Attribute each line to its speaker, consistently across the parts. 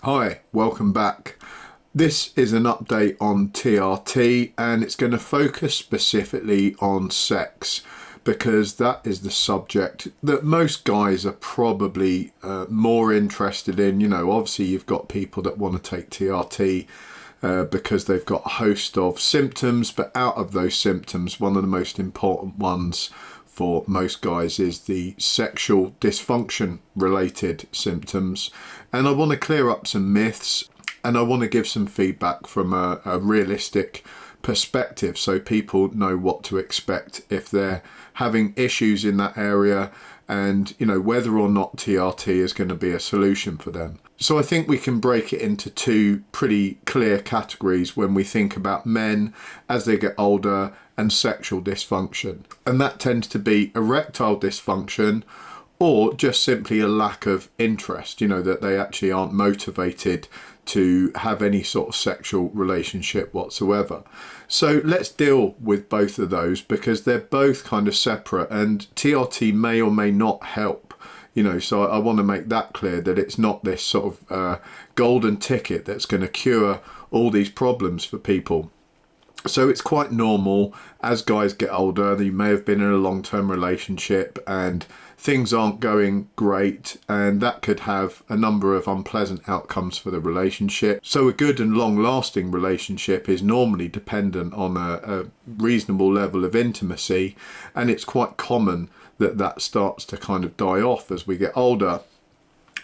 Speaker 1: Hi, welcome back. This is an update on TRT and it's going to focus specifically on sex because that is the subject that most guys are probably more interested in. You know, obviously you've got people that want to take TRT because they've got a host of symptoms, but out of those symptoms, one of the most important ones for most guys is the sexual dysfunction related symptoms. And I want to clear up some myths and I want to give some feedback from a realistic perspective so people know what to expect if they're having issues in that area, and you know whether or not TRT is going to be a solution for them. So I think we can break it into two pretty clear categories when we think about men as they get older and sexual dysfunction, and that tends to be erectile dysfunction or just simply a lack of interest, you know, that they actually aren't motivated to have any sort of sexual relationship whatsoever. So let's deal with both of those because they're both kind of separate, and TRT may or may not help. You know, so I want to make that clear that it's not this sort of golden ticket that's going to cure all these problems for people. So it's quite normal as guys get older. You may have been in a long-term relationship and things aren't going great, and that could have a number of unpleasant outcomes for the relationship. So a good and long-lasting relationship is normally dependent on a reasonable level of intimacy, and it's quite common that that starts to kind of die off as we get older.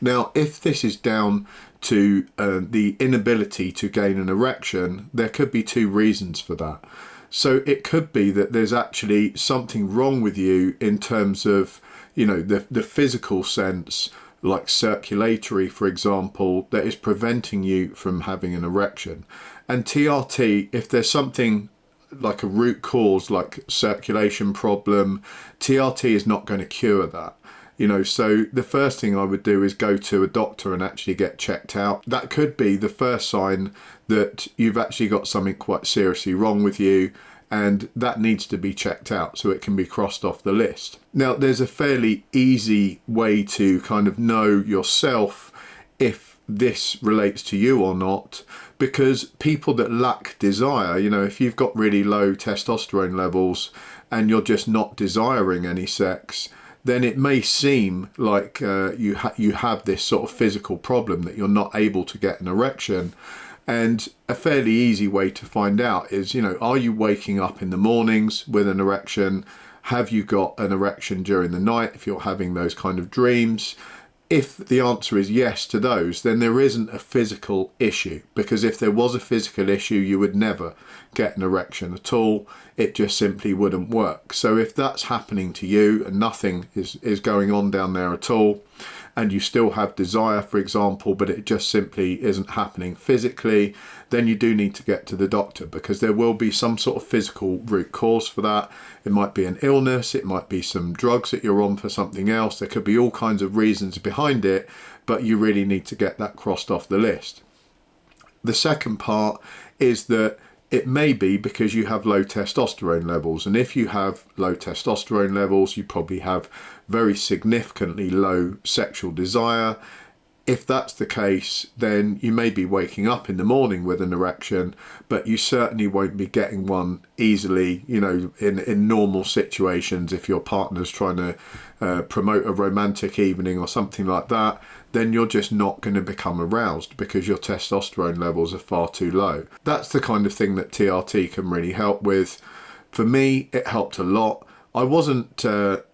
Speaker 1: Now, if this is down to the inability to gain an erection, there could be two reasons for that. So it could be that there's actually something wrong with you in terms of, you know, the physical sense, like circulatory, for example, that is preventing you from having an erection. And TRT, if there's something like a root cause, like circulation problem, TRT is not going to cure that. You know, so the first thing I would do is go to a doctor and actually get checked out. That could be the first sign that you've actually got something quite seriously wrong with you, and that needs to be checked out so it can be crossed off the list. Now, there's a fairly easy way to kind of know yourself if this relates to you or not, because people that lack desire, you know, if you've got really low testosterone levels and you're just not desiring any sex, then it may seem like you have this sort of physical problem that you're not able to get an erection. And a fairly easy way to find out is, you know, are you waking up in the mornings with an erection? Have you got an erection during the night if you're having those kind of dreams? If the answer is yes to those, then there isn't a physical issue, because if there was a physical issue, you would never get an erection at all. It just simply wouldn't work. So if that's happening to you and nothing is going on down there at all, and you still have desire, for example, but it just simply isn't happening physically, then you do need to get to the doctor, because there will be some sort of physical root cause for that. It might be an illness, it might be some drugs that you're on for something else. There could be all kinds of reasons behind it, but you really need to get that crossed off the list. The second part is that it may be because you have low testosterone levels, and if you have low testosterone levels, you probably have very significantly low sexual desire. If that's the case, then you may be waking up in the morning with an erection, but you certainly won't be getting one easily, you know, in normal situations. If your partner's trying to promote a romantic evening or something like that, then you're just not going to become aroused because your testosterone levels are far too low. That's the kind of thing that TRT can really help with. For me, it helped a lot. I wasn't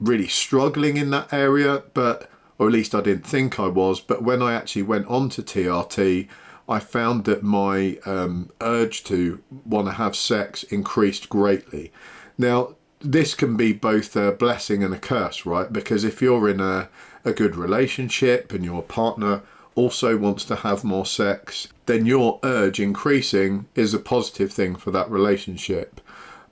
Speaker 1: really struggling in that area, or at least I didn't think I was, but when I actually went on to TRT, I found that my urge to want to have sex increased greatly. Now, this can be both a blessing and a curse, right? Because if you're in a good relationship and your partner also wants to have more sex, then your urge increasing is a positive thing for that relationship.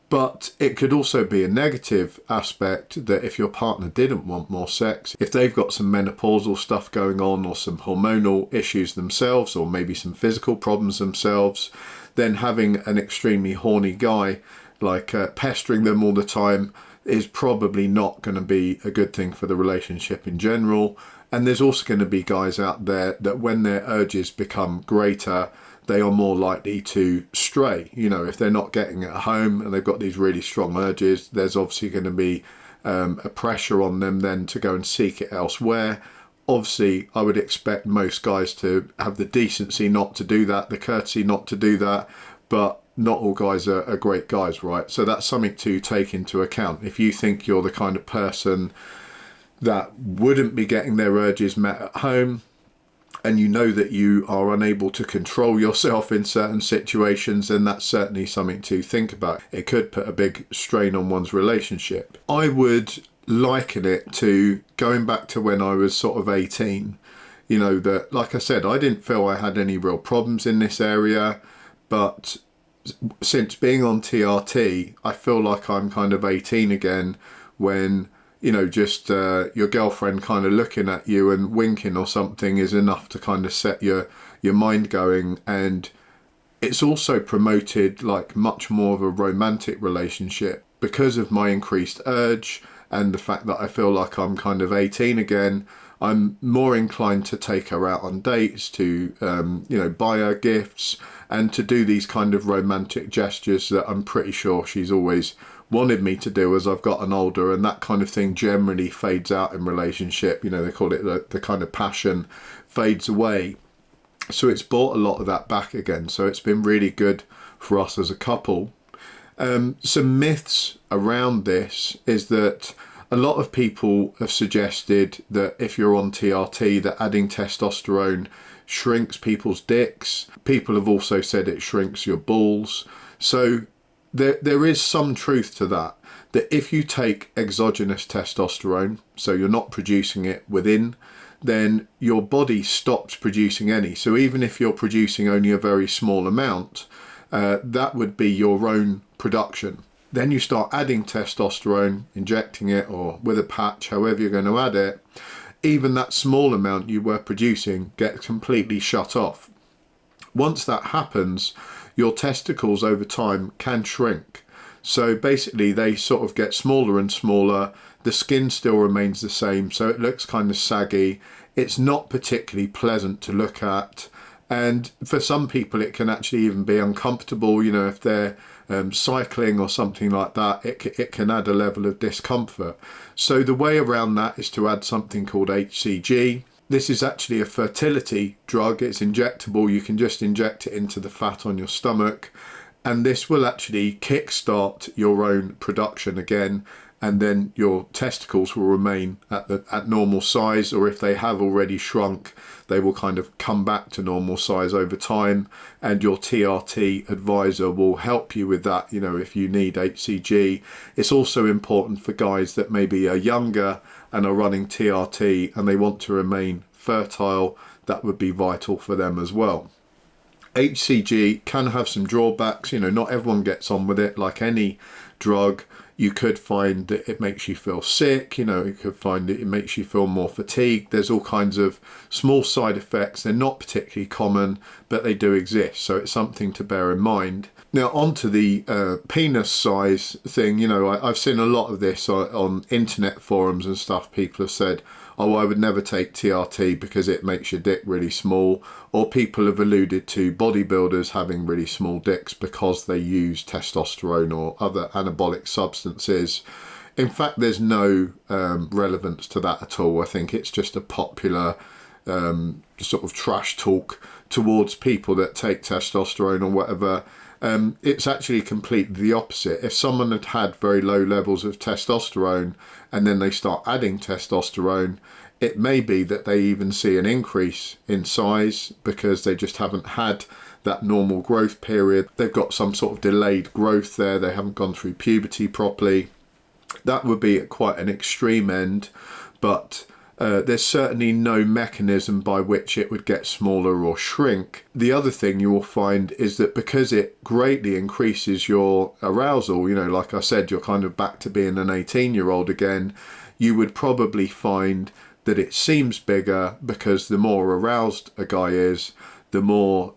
Speaker 1: But it could also be a negative aspect that if your partner didn't want more sex, if they've got some menopausal stuff going on or some hormonal issues themselves, or maybe some physical problems themselves, then having an extremely horny guy like pestering them all the time is probably not going to be a good thing for the relationship in general. And there's also going to be guys out there that when their urges become greater, they are more likely to stray. You know, if they're not getting it at home and they've got these really strong urges, there's obviously going to be a pressure on them then to go and seek it elsewhere. Obviously, I would expect most guys to have the decency not to do that, the courtesy not to do that, but not all guys are great guys, right? So that's something to take into account. If you think you're the kind of person that wouldn't be getting their urges met at home, and you know that you are unable to control yourself in certain situations, then that's certainly something to think about. It could put a big strain on one's relationship. I would liken it to going back to when I was sort of 18. You know, that, like I said, I didn't feel I had any real problems in this area, but since being on TRT, I feel like I'm kind of 18 again when, you know, just your girlfriend kind of looking at you and winking or something is enough to kind of set your mind going. And it's also promoted like much more of a romantic relationship because of my increased urge and the fact that I feel like I'm kind of 18 again. I'm more inclined to take her out on dates, to you know, buy her gifts and to do these kind of romantic gestures that I'm pretty sure she's always wanted me to do as I've gotten older. And that kind of thing generally fades out in relationship. You know, they call it the kind of passion fades away. So it's brought a lot of that back again. So it's been really good for us as a couple. Some myths around this is that a lot of people have suggested that if you're on TRT, that adding testosterone shrinks people's dicks. People have also said it shrinks your balls. So there is some truth to that if you take exogenous testosterone, so you're not producing it within, then your body stops producing any. So even if you're producing only a very small amount, that would be your own production. Then you start adding testosterone, injecting it or with a patch, however you're going to add it, even that small amount you were producing gets completely shut off. Once that happens, your testicles over time can shrink. So basically they sort of get smaller and smaller. The skin still remains the same, so it looks kind of saggy. It's not particularly pleasant to look at. And for some people, it can actually even be uncomfortable. You know, if they're cycling or something like that, it can add a level of discomfort. So the way around that is to add something called HCG. This is actually a fertility drug. It's injectable. You can just inject it into the fat on your stomach. And this will actually kickstart your own production again. And then your testicles will remain at normal size, or if they have already shrunk, they will kind of come back to normal size over time. And your TRT advisor will help you with that, you know, if you need HCG. It's also important for guys that maybe are younger and are running TRT and they want to remain fertile. That would be vital for them as well. HCG can have some drawbacks. You know, not everyone gets on with it. Like any drug, you could find that it makes you feel sick. You know, you could find that it makes you feel more fatigued. There's all kinds of small side effects. They're not particularly common, but they do exist. So it's something to bear in mind. Now, onto the penis size thing. You know, I've seen a lot of this on internet forums and stuff. People have said, oh, I would never take TRT because it makes your dick really small. Or people have alluded to bodybuilders having really small dicks because they use testosterone or other anabolic substances. In fact, there's no relevance to that at all. I think it's just a popular sort of trash talk towards people that take testosterone or whatever. It's actually completely the opposite. If someone had had very low levels of testosterone and then they start adding testosterone, it may be that they even see an increase in size because they just haven't had that normal growth period. They've got some sort of delayed growth there. They haven't gone through puberty properly. That would be at quite an extreme end, but there's certainly no mechanism by which it would get smaller or shrink. The other thing you will find is that because it greatly increases your arousal, you know, like I said, you're kind of back to being an 18-year-old again, you would probably find that it seems bigger because the more aroused a guy is, the more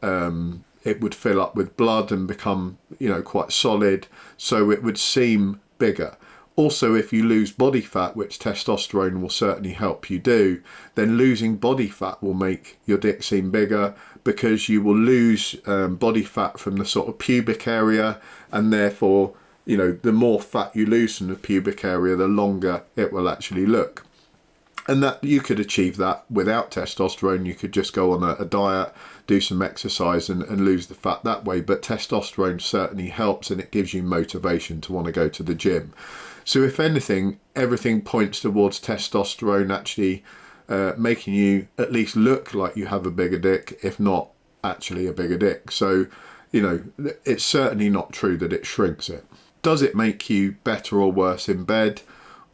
Speaker 1: it would fill up with blood and become, you know, quite solid. So it would seem bigger. Also, if you lose body fat, which testosterone will certainly help you do, then losing body fat will make your dick seem bigger, because you will lose body fat from the sort of pubic area, and therefore, you know, the more fat you lose from the pubic area, the longer it will actually look. And that you could achieve that without testosterone. You could just go on a diet, do some exercise and lose the fat that way. But testosterone certainly helps, and it gives you motivation to want to go to the gym. So if anything, everything points towards testosterone actually making you at least look like you have a bigger dick, if not actually a bigger dick. So, you know, it's certainly not true that it shrinks it. Does it make you better or worse in bed?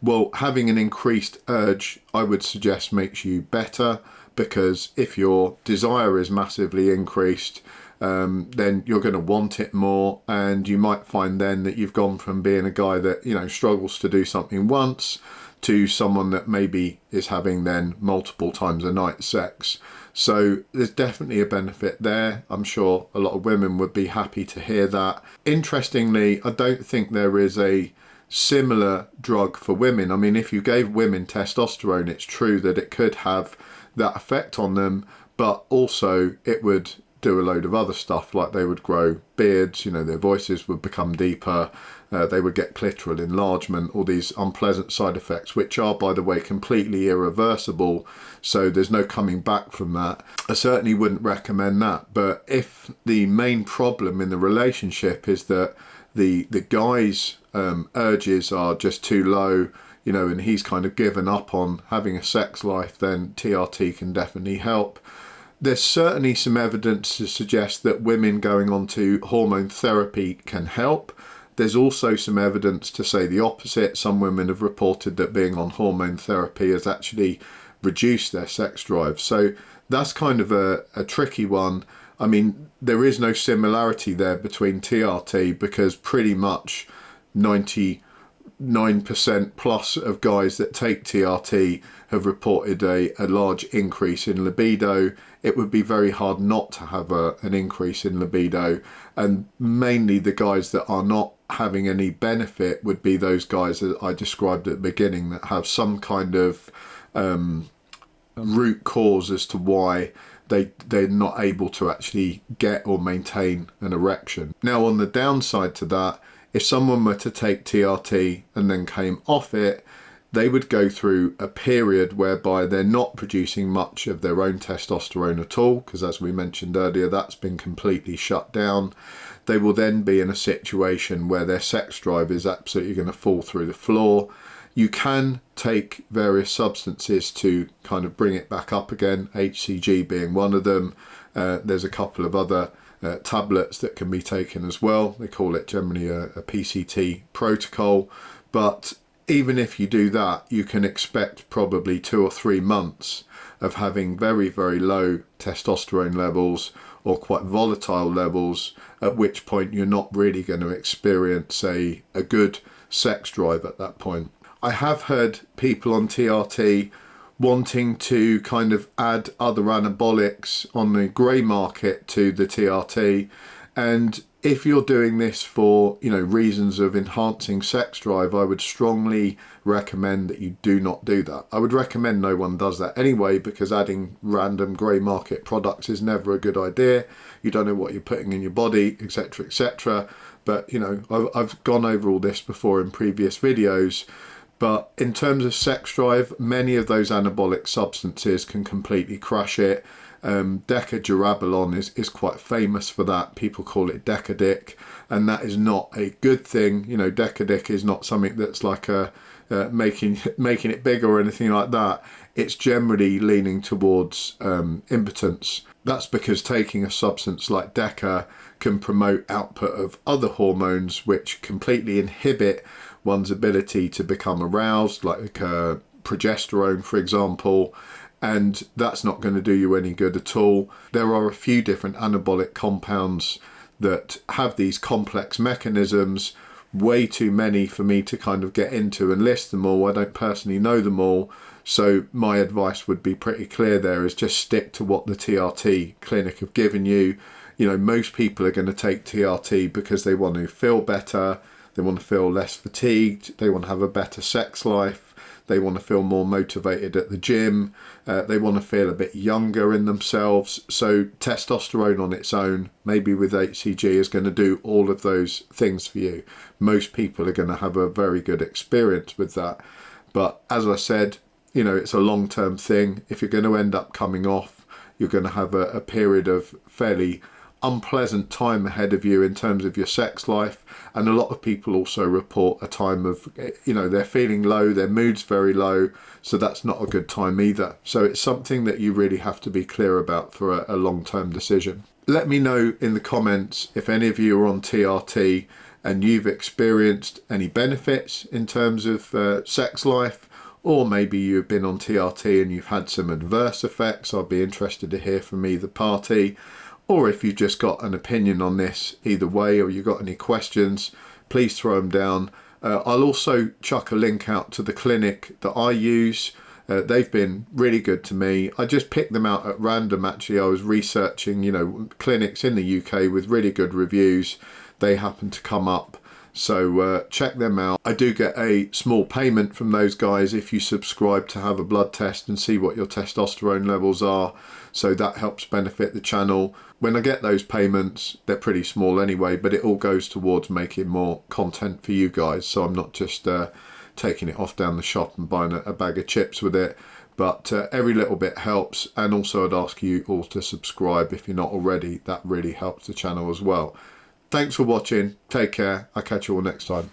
Speaker 1: Well, having an increased urge, I would suggest, makes you better, because if your desire is massively increased, then you're going to want it more, and you might find then that you've gone from being a guy that, you know, struggles to do something once to someone that maybe is having then multiple times a night sex. So there's definitely a benefit there. I'm sure a lot of women would be happy to hear that. Interestingly, I don't think there is a similar drug for women. I mean, if you gave women testosterone, it's true that it could have that effect on them, but also it would do a load of other stuff, like they would grow beards, you know, their voices would become deeper, they would get clitoral enlargement, all these unpleasant side effects, which are, by the way, completely irreversible, so there's no coming back from that. I certainly wouldn't recommend that. But if the main problem in the relationship is that the guy's urges are just too low, you know, and he's kind of given up on having a sex life, then TRT can definitely help. There's certainly some evidence to suggest that women going on to hormone therapy can help. There's also some evidence to say the opposite. Some women have reported that being on hormone therapy has actually reduced their sex drive. So that's kind of a tricky one. I mean, there is no similarity there between TRT, because pretty much 99% plus of guys that take TRT have reported a large increase in libido. It would be very hard not to have an increase in libido, and mainly the guys that are not having any benefit would be those guys that I described at the beginning, that have some kind of root cause as to why they're not able to actually get or maintain an erection. Now, on the downside to that, if someone were to take TRT and then came off it, they would go through a period whereby they're not producing much of their own testosterone at all, because as we mentioned earlier, that's been completely shut down. They will then be in a situation where their sex drive is absolutely going to fall through the floor. You can take various substances to kind of bring it back up again, HCG being one of them. There's a couple of other tablets that can be taken as well. They call it generally a PCT protocol. But even if you do that, you can expect probably 2 or 3 months of having very, very low testosterone levels, or quite volatile levels, at which point you're not really going to experience a good sex drive at that point. I have heard people on TRT wanting to kind of add other anabolics on the grey market to the TRT, and if you're doing this for, you know, reasons of enhancing sex drive, I would strongly recommend that you do not do that. I would recommend no one does that anyway, because adding random grey market products is never a good idea. You don't know what you're putting in your body, etc., etc. But, you know, I've gone over all this before in previous videos. But in terms of sex drive, many of those anabolic substances can completely crush it. Deca-durabolon is quite famous for that. People call it Decadick, and that is not a good thing. You know, Decadick is not something that's like making it bigger or anything like that. It's generally leaning towards impotence. That's because taking a substance like Deca can promote output of other hormones which completely inhibit one's ability to become aroused, like progesterone, for example, and that's not going to do you any good at all. There are a few different anabolic compounds that have these complex mechanisms, way too many for me to kind of get into and list them all. I don't personally know them all, so my advice would be pretty clear there, is just stick to what the TRT clinic have given you. You know, most people are going to take TRT because they want to feel better, they want to feel less fatigued, they want to have a better sex life, they want to feel more motivated at the gym, they want to feel a bit younger in themselves. So testosterone on its own, maybe with HCG, is going to do all of those things for you. Most people are going to have a very good experience with that. But as I said, you know, it's a long-term thing. If you're going to end up coming off, you're going to have a period of fairly unpleasant time ahead of you in terms of your sex life. And a lot of people also report a time of, you know, they're feeling low, their mood's very low, so that's not a good time either. So it's something that you really have to be clear about for a long-term decision. Let me know in the comments if any of you are on TRT and you've experienced any benefits in terms of sex life, or maybe you've been on TRT and you've had some adverse effects. I'll be interested to hear from either party. Or if you've just got an opinion on this either way, or you've got any questions, please throw them down. I'll also chuck a link out to the clinic that I use. They've been really good to me. I just picked them out at random, actually. I was researching, you know, clinics in the UK with really good reviews. They happened to come up. So check them out. I do get a small payment from those guys if you subscribe to have a blood test and see what your testosterone levels are. So that helps benefit the channel. When I get those payments, they're pretty small anyway, but it all goes towards making more content for you guys. So I'm not just taking it off down the shop and buying a bag of chips with it. But every little bit helps. And also I'd ask you all to subscribe if you're not already. That really helps the channel as well. Thanks for watching. Take care. I'll catch you all next time.